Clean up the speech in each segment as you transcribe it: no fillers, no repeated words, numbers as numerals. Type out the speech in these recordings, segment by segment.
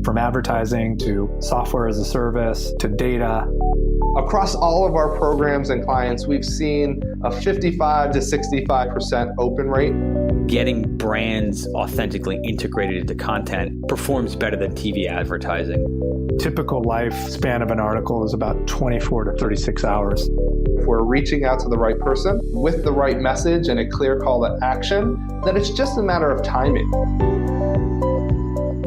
From advertising to software as a service to data. Across all of our programs and clients, we've seen a 55 to 65% open rate. Getting brands authentically integrated into content performs better than TV advertising. Typical lifespan of an article is about 24 to 36 hours. If we're reaching out to the right person with the right message and a clear call to action, then it's just a matter of timing.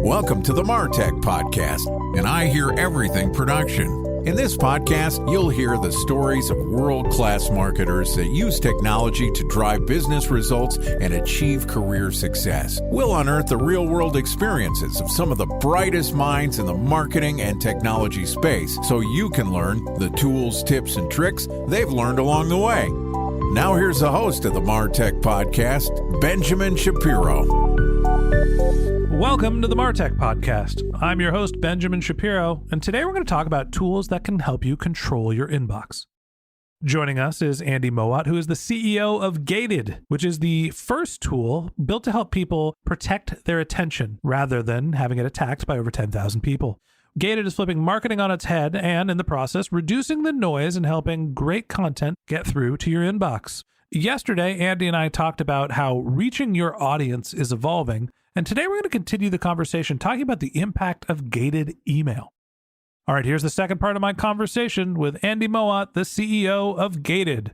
Welcome to the MarTech Podcast, and I Hear Everything production. In this podcast, you'll hear the stories of world-class marketers that use technology to drive business results and achieve career success. We'll unearth the real-world experiences of some of the brightest minds in the marketing and technology space so you can learn the tools, tips, and tricks they've learned along the way. Now here's the host of the MarTech Podcast, Benjamin Shapiro. Welcome to the MarTech Podcast. I'm your host, Benjamin Shapiro, and today we're going to talk about tools that can help you control your inbox. Joining us is Andy Mowat, who is the CEO of Gated, which is the first tool built to help people protect their attention rather than having it attacked by over 10,000 people. Gated is flipping marketing on its head and, in the process, reducing the noise and helping great content get through to your inbox. Yesterday, Andy and I talked about how reaching your audience is evolving, and today we're going to continue the conversation talking about the impact of gated email. All right, here's the second part of my conversation with Andy Mowat, the CEO of Gated.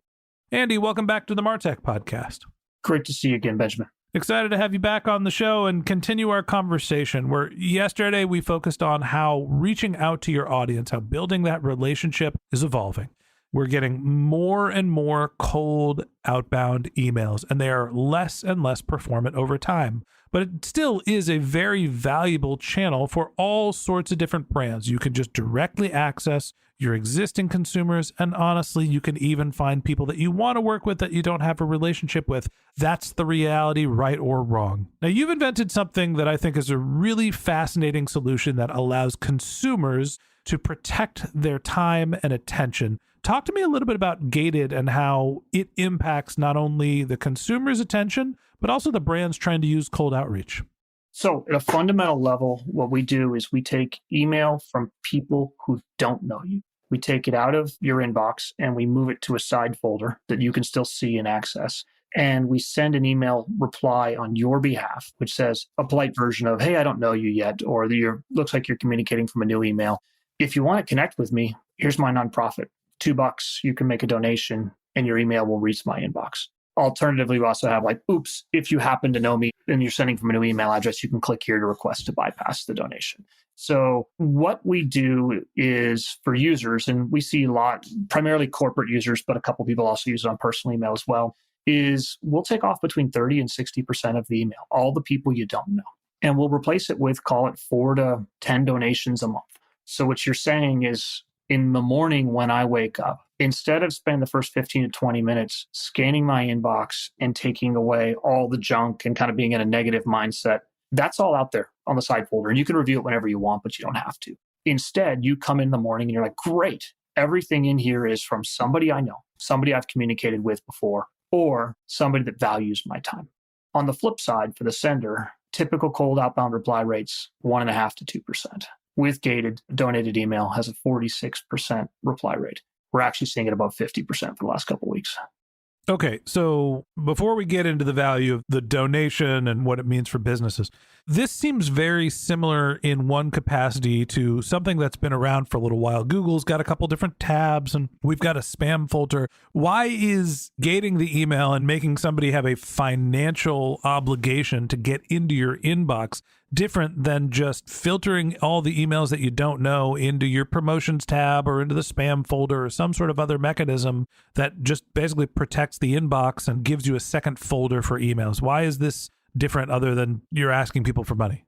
Andy, welcome back to the MarTech Podcast. Great to see you again, Benjamin. Excited to have you back on the show and continue our conversation where yesterday we focused on how reaching out to your audience, how building that relationship is evolving. We're getting more and more cold outbound emails, and they are less and less performant over time. But it still is a very valuable channel for all sorts of different brands. You can just directly access your existing consumers, and honestly, you can even find people that you want to work with that you don't have a relationship with. That's the reality, right or wrong. Now, you've invented something that I think is a really fascinating solution that allows consumers to protect their time and attention. Talk to me a little bit about Gated and how it impacts not only the consumer's attention, but also the brands trying to use cold outreach. So at a fundamental level, what we do is we take email from people who don't know you. We take it out of your inbox and we move it to a side folder that you can still see and access. And we send an email reply on your behalf, which says a polite version of, hey, I don't know you yet, or looks like you're communicating from a new email. If you want to connect with me, here's my nonprofit. $2, you can make a donation and your email will reach my inbox. Alternatively, we also have oops, if you happen to know me and you're sending from a new email address, you can click here to request to bypass the donation. So what we do is for users, and we see a lot, primarily corporate users, but a couple people also use it on personal email as well, is we'll take off between 30 and 60% of the email, all the people you don't know. And we'll replace it with, call it 4 to 10 donations a month. So what you're saying is, in the morning when I wake up, instead of spending the first 15 to 20 minutes scanning my inbox and taking away all the junk and kind of being in a negative mindset, that's all out there on the side folder. And you can review it whenever you want, but you don't have to. Instead, you come in the morning and you're like, great, everything in here is from somebody I know, somebody I've communicated with before, or somebody that values my time. On the flip side, for the sender, typical cold outbound reply rates, 1.5% to 2%. With Gated, donated email has a 46% reply rate. We're actually seeing it above 50% for the last couple of weeks. Okay, so before we get into the value of the donation and what it means for businesses, this seems very similar in one capacity to something that's been around for a little while. Google's got a couple different tabs and we've got a spam filter. Why is gating the email and making somebody have a financial obligation to get into your inbox different than just filtering all the emails that you don't know into your promotions tab or into the spam folder or some sort of other mechanism that just basically protects the inbox and gives you a second folder for emails? Why is this different other than you're asking people for money?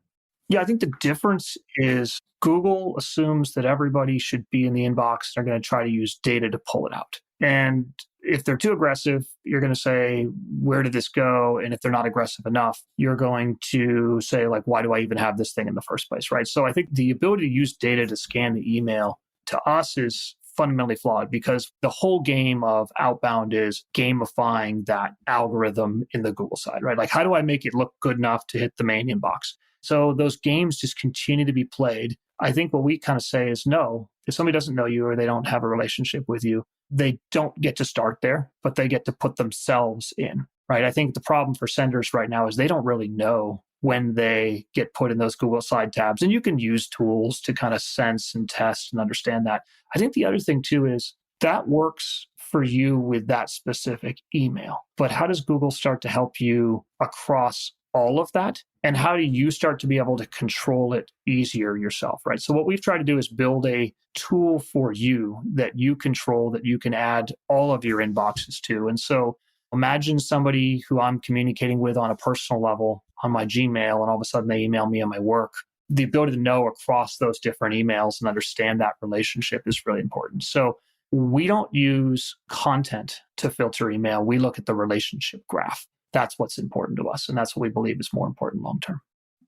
Yeah, I think the difference is Google assumes that everybody should be in the inbox. They're going to try to use data to pull it out. And if they're too aggressive, you're going to say, where did this go? And if they're not aggressive enough, you're going to say, why do I even have this thing in the first place, right? So I think the ability to use data to scan the email to us is fundamentally flawed because the whole game of outbound is gamifying that algorithm in the Google side, right? Like, how do I make it look good enough to hit the main inbox? So those games just continue to be played. I think what we kind of say is no, if somebody doesn't know you or they don't have a relationship with you, they don't get to start there, but they get to put themselves in, right? I think the problem for senders right now is they don't really know when they get put in those Google side tabs. And you can use tools to kind of sense and test and understand that. I think the other thing too is that works for you with that specific email. But how does Google start to help you across all of that? And how do you start to be able to control it easier yourself, right? So what we've tried to do is build a tool for you that you control, that you can add all of your inboxes to. And so imagine somebody who I'm communicating with on a personal level on my Gmail, and all of a sudden they email me on my work. The ability to know across those different emails and understand that relationship is really important. So we don't use content to filter email. We look at the relationship graph. That's what's important to us. And that's what we believe is more important long-term.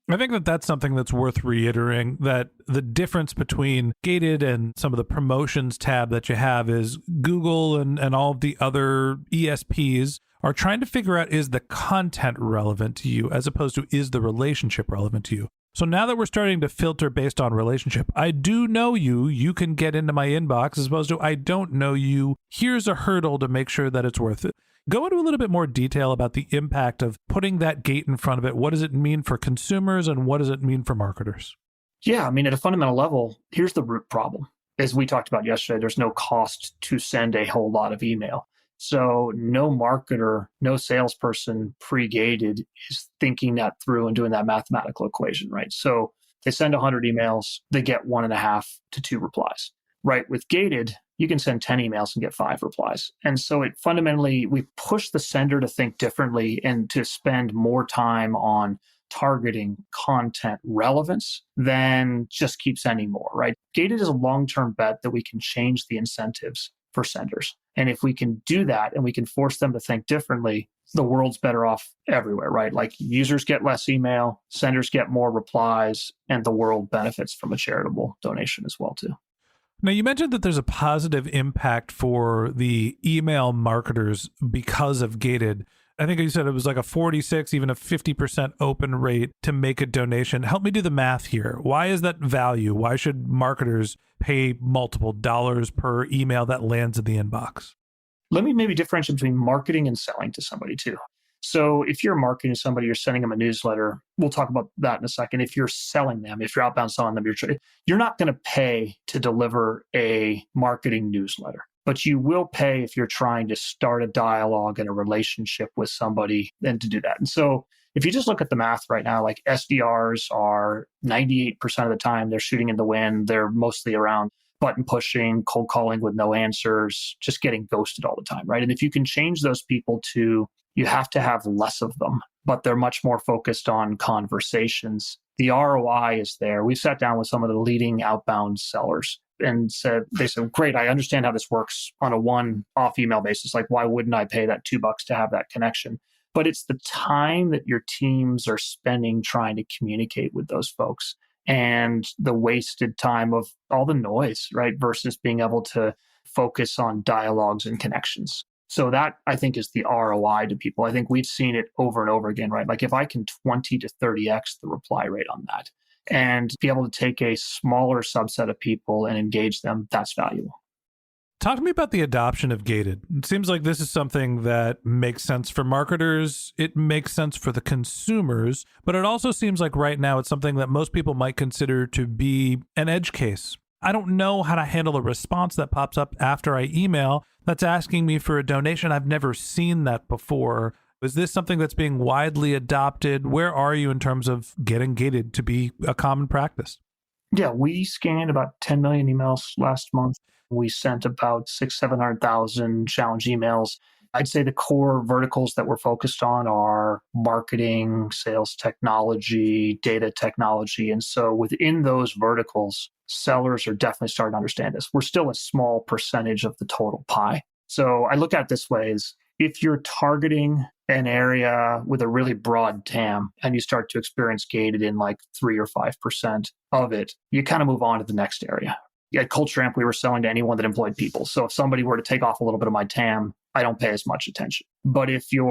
I think that that's something that's worth reiterating, that the difference between Gated and some of the promotions tab that you have is Google and all of the other ESPs are trying to figure out, is the content relevant to you as opposed to is the relationship relevant to you? So now that we're starting to filter based on relationship, I do know you, you can get into my inbox, as opposed to I don't know you, here's a hurdle to make sure that it's worth it. Go into a little bit more detail about the impact of putting that gate in front of it. What does it mean for consumers and what does it mean for marketers? Yeah, I mean, at a fundamental level, here's the root problem. As we talked about yesterday, there's no cost to send a whole lot of email. So no marketer, no salesperson pre-gated is thinking that through and doing that mathematical equation, right? So they send 100 emails, they get 1.5 to 2 replies, right? With gated, you can send 10 emails and get 5 replies. And so it fundamentally, we push the sender to think differently and to spend more time on targeting content relevance than just keep sending more, right? Gated is a long-term bet that we can change the incentives for senders. And if we can do that and we can force them to think differently, the world's better off everywhere, right? Like users get less email, senders get more replies, and the world benefits from a charitable donation as well, too. Now, you mentioned that there's a positive impact for the email marketers because of Gated. I think you said it was like a 46, even a 50% open rate to make a donation. Help me do the math here. Why is that value? Why should marketers pay multiple dollars per email that lands in the inbox? Let me maybe differentiate between marketing and selling to somebody too. So if you're marketing to somebody, you're sending them a newsletter. We'll talk about that in a second. If you're selling them, if you're outbound selling them, you're not going to pay to deliver a marketing newsletter, but you will pay if you're trying to start a dialogue and a relationship with somebody and to do that. And so if you just look at the math right now, like SDRs are 98% of the time, they're shooting in the wind. They're mostly around button pushing, cold calling with no answers, just getting ghosted all the time, right? And if you can change those people to, you have to have less of them, but they're much more focused on conversations. The ROI is there. We've sat down with some of the leading outbound sellers and they said, great, I understand how this works on a one-off email basis. Like, why wouldn't I pay that $2 to have that connection? But it's the time that your teams are spending trying to communicate with those folks and the wasted time of all the noise, right? Versus being able to focus on dialogues and connections. So that, I think, is the ROI to people. I think we've seen it over and over again, right? Like if I can 20 to 30x the reply rate on that and be able to take a smaller subset of people and engage them, that's valuable. Talk to me about the adoption of Gated. It seems like this is something that makes sense for marketers. It makes sense for the consumers, but it also seems like right now it's something that most people might consider to be an edge case. I don't know how to handle a response that pops up after I email that's asking me for a donation. I've never seen that before. Is this something that's being widely adopted? Where are you in terms of getting Gated to be a common practice? Yeah, we scanned about 10 million emails last month. We sent about 700,000 challenge emails. I'd say the core verticals that we're focused on are marketing, sales technology, data technology. And so within those verticals, sellers are definitely starting to understand this. We're still a small percentage of the total pie. So I look at it this way is if you're targeting an area with a really broad TAM and you start to experience gated in like 3 or 5% of it, you kind of move on to the next area. At Culture Amp, we were selling to anyone that employed people. So if somebody were to take off a little bit of my TAM, I don't pay as much attention. But if you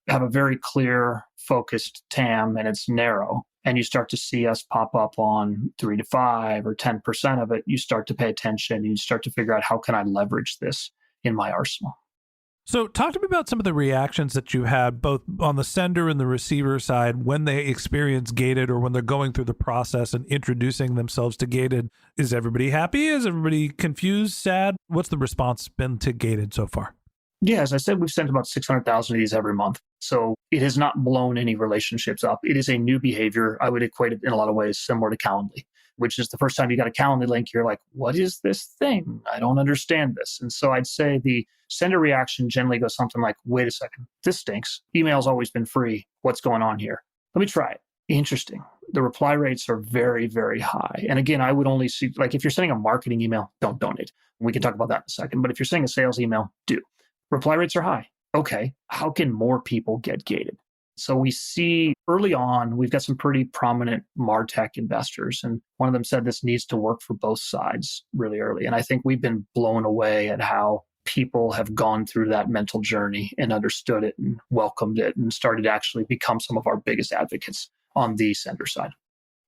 have a very clear, focused TAM and it's narrow, and you start to see us pop up on 3 to 5 or 10% of it, you start to pay attention and you start to figure out how can I leverage this in my arsenal. So talk to me about some of the reactions that you had both on the sender and the receiver side when they experience gated or when they're going through the process and introducing themselves to gated. Is everybody happy? Is everybody confused, sad? What's the response been to gated so far? Yeah, as I said, we've sent about 600,000 of these every month. So it has not blown any relationships up. It is a new behavior. I would equate it in a lot of ways similar to Calendly, which is the first time you got a Calendly link, you're like, what is this thing? I don't understand this. And so I'd say the sender reaction generally goes something like, wait a second, this stinks. Email's always been free. What's going on here? Let me try it. Interesting. The reply rates are very, very high. And again, I would only see, like if you're sending a marketing email, don't donate. We can talk about that in a second. But if you're sending a sales email, do. Reply rates are high. Okay, how can more people get gated? So we see early on, we've got some pretty prominent MarTech investors. And one of them said this needs to work for both sides really early. And I think we've been blown away at how people have gone through that mental journey and understood it and welcomed it and started to actually become some of our biggest advocates on the sender side.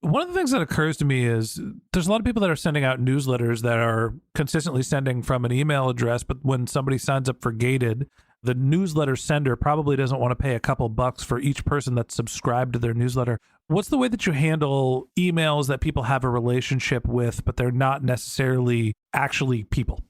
One of the things that occurs to me is there's a lot of people that are sending out newsletters that are consistently sending from an email address, but when somebody signs up for gated, the newsletter sender probably doesn't want to pay a couple bucks for each person that's subscribed to their newsletter. What's the way that you handle emails that people have a relationship with, but they're not necessarily actually people?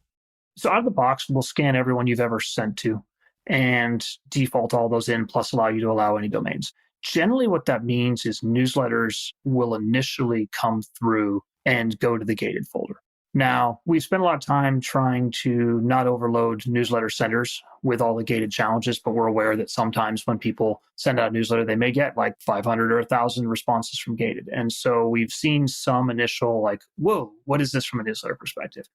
So out of the box, we'll scan everyone you've ever sent to and default all those in, plus allow you to allow any domains. Generally, what that means is newsletters will initially come through and go to the gated folder. Now, we've spent a lot of time trying to not overload newsletter senders with all the gated challenges, but we're aware that sometimes when people send out a newsletter, they may get like 500 or 1,000 responses from gated. And so we've seen some initial like, whoa, what is this from a newsletter perspective?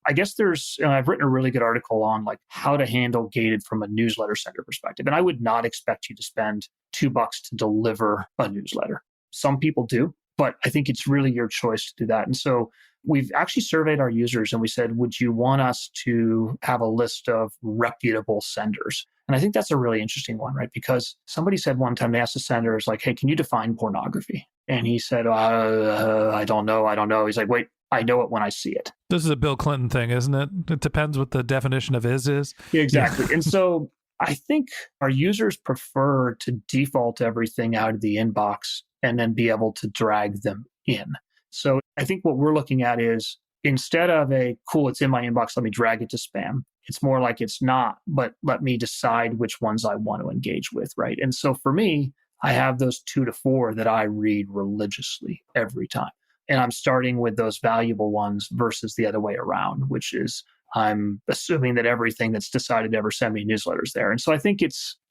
I guess I've written a really good article on like how to handle gated from a newsletter sender perspective. And I would not expect you to spend $2 to deliver a newsletter. Some people do, but I think it's really your choice to do that. And so we've actually surveyed our users and we said, would you want us to have a list of reputable senders? And I think that's a really interesting one, right? Because somebody said one time, they asked the senders like, hey, can you define pornography? And he said, I don't know. He's like, wait, I know it when I see it. This is a Bill Clinton thing, isn't it? It depends what the definition of is. Yeah, exactly. And so I think our users prefer to default everything out of the inbox and then be able to drag them in. So I think what we're looking at is instead of cool, it's in my inbox, let me drag it to spam. It's more like it's not, but let me decide which ones I want to engage with, right? And so for me, I have those 2 to 4 that I read religiously every time. And I'm starting with those valuable ones versus the other way around, which is I'm assuming that everything that's decided to ever send me newsletters there. And so I think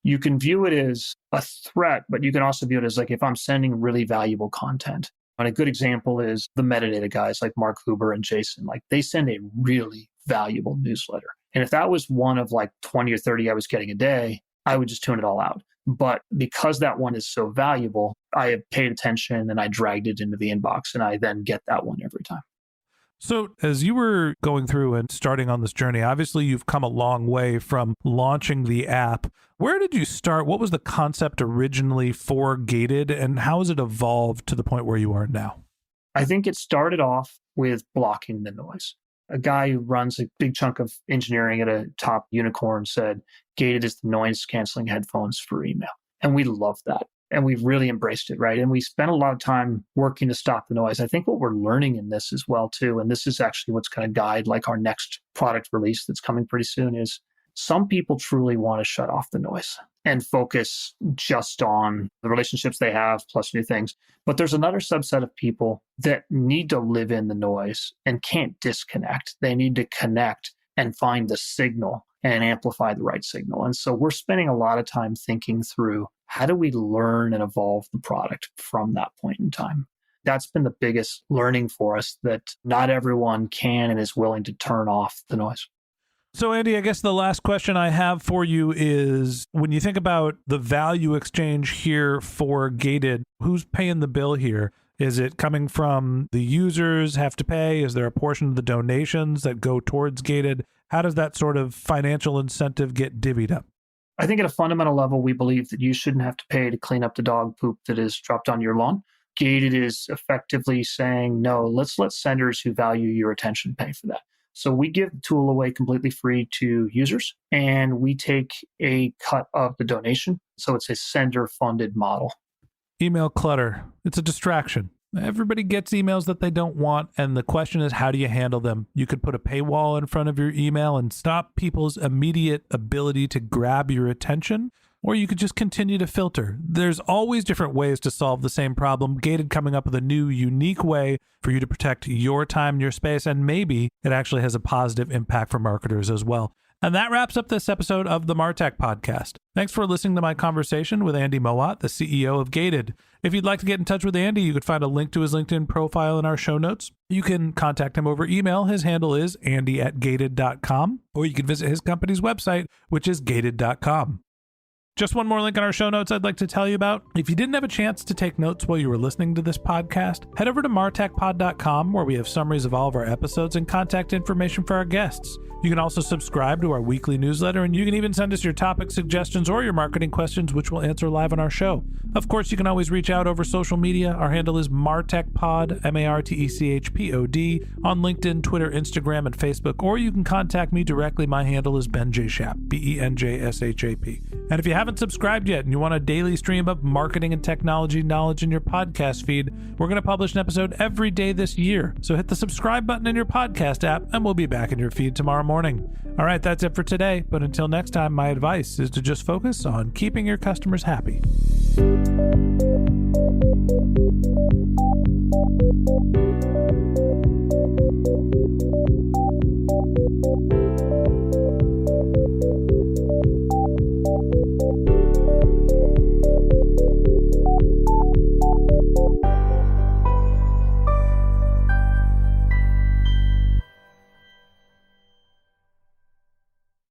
you can view it as a threat, but you can also view it as like if I'm sending really valuable content. And a good example is the metadata guys like Mark Huber and Jason, like they send a really valuable newsletter. And if that was one of like 20 or 30 I was getting a day, I would just tune it all out. But because that one is so valuable, I have paid attention and I dragged it into the inbox and I then get that one every time. So as you were going through and starting on this journey, obviously you've come a long way from launching the app. Where did you start? What was the concept originally for gated and how has it evolved to the point where you are now? I think it started off with blocking the noise. A guy who runs a big chunk of engineering at a top unicorn said, gated is the noise canceling headphones for email. And we love that. And we've really embraced it, right? And we spent a lot of time working to stop the noise. I think what we're learning in this as well, too, and this is actually what's going to guide like our next product release that's coming pretty soon, is some people truly want to shut off the noise and focus just on the relationships they have plus new things. But there's another subset of people that need to live in the noise and can't disconnect. They need to connect and find the signal and amplify the right signal. And so we're spending a lot of time thinking through how do we learn and evolve the product from that point in time. That's been the biggest learning for us, that not everyone can and is willing to turn off the noise. So Andy, I guess the last question I have for you is when you think about the value exchange here for gated, who's paying the bill here? Is it coming from the users have to pay? Is there a portion of the donations that go towards Gated? How does that sort of financial incentive get divvied up? I think at a fundamental level, we believe that you shouldn't have to pay to clean up the dog poop that is dropped on your lawn. Gated is effectively saying, no, let's let senders who value your attention pay for that. So we give the tool away completely free to users, and we take a cut of the donation. So it's a sender-funded model. Email clutter. It's a distraction. Everybody gets emails that they don't want, and the question is, how do you handle them? You could put a paywall in front of your email and stop people's immediate ability to grab your attention, or you could just continue to filter. There's always different ways to solve the same problem. Gated coming up with a new, unique way for you to protect your time and your space, and maybe it actually has a positive impact for marketers as well. And that wraps up this episode of the Martech Podcast. Thanks for listening to my conversation with Andy Mowat, the CEO of Gated. If you'd like to get in touch with Andy, you could find a link to his LinkedIn profile in our show notes. You can contact him over email. His handle is andy@gated.com, or you can visit his company's website, which is gated.com. Just one more link in our show notes I'd like to tell you about. If you didn't have a chance to take notes while you were listening to this podcast, head over to martechpod.com, where we have summaries of all of our episodes and contact information for our guests. You can also subscribe to our weekly newsletter, and you can even send us your topic suggestions or your marketing questions, which we'll answer live on our show. Of course, you can always reach out over social media. Our handle is martechpod, MARTECHPOD, on LinkedIn, Twitter, Instagram, and Facebook, or you can contact me directly. My handle is Ben J. Shap, BENJSHAP. And if you haven't subscribed yet and you want a daily stream of marketing and technology knowledge in your podcast feed, we're going to publish an episode every day this year. So hit the subscribe button in your podcast app, and we'll be back in your feed tomorrow morning. All right, that's it for today. But until next time, my advice is to just focus on keeping your customers happy.